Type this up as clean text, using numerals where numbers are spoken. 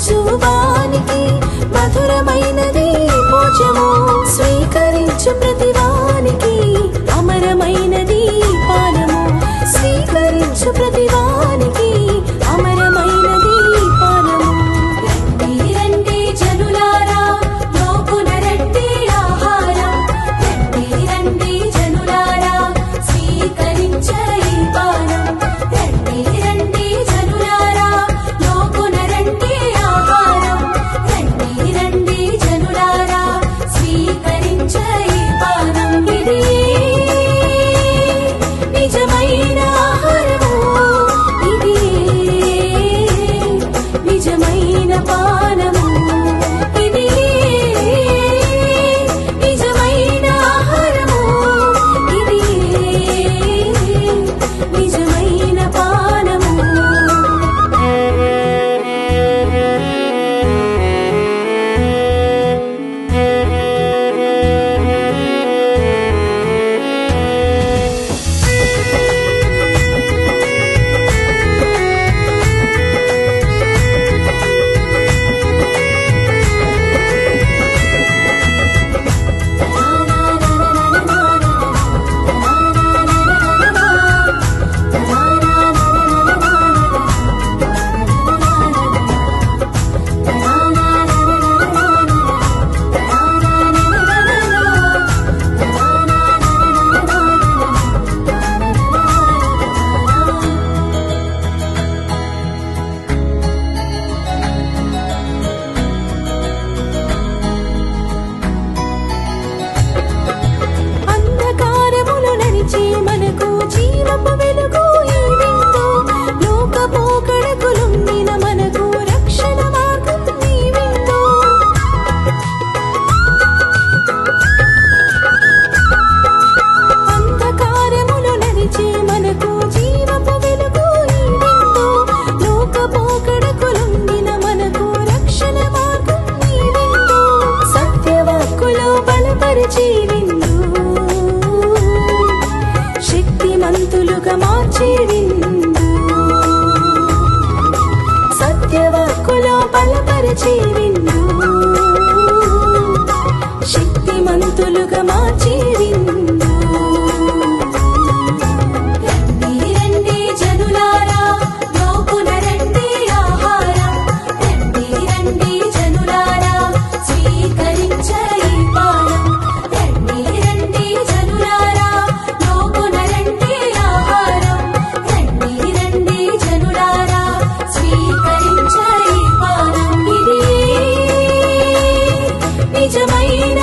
చూచువానికి మధురమైనది భోజము స్వీకరించు ప్రతివానికి అమరమైనది పానము స్వీకరించు ప్రతివానికి అమరమైనది పానము రండి రండి జనులారా లోకున రండి ఆహారం రండి రండి జనులారా స్వీకరించే ఈ పానం రండి రండి జనులారా లోకున రండి ఆహారం రండి రండి జనులారా స్వీకరించే ఈ పానం ఇది నిజమైన ఆహారము ఇది నిజమైన పానము ఇది నిజమైన ఆహారము ఇది నిజమైన పానము అంధకారములో నడిచే మనకు జీవపు వెలుగు ఈ విందు లోకపోకడకులుండిన మనకు రక్షణ మార్గం ఈ విందు అంధకారములో నడిచే మనకు జీవపు వెలుగు ఈ విందు లోకపోకడకులుండిన మనకు రక్షణ మార్గం ఈ విందు సత్యవాక్కులో బలపరిచే విందు శక్తిమంతులుగా మార్చే విందు సత్యవాక్కులో బలపరిచే విందు శక్తిమంతులుగా మార్చే విందు రండి రండి జనులారా లోకున రండి ఆహారం రండి రండి జనులారా స్వీకరించే ఈ పానం రండి రండి జనులారా లోకున రండి ఆహారం రండి రండి జనులారా స్వీకరించే ఈ పానం ఇది నిజమైన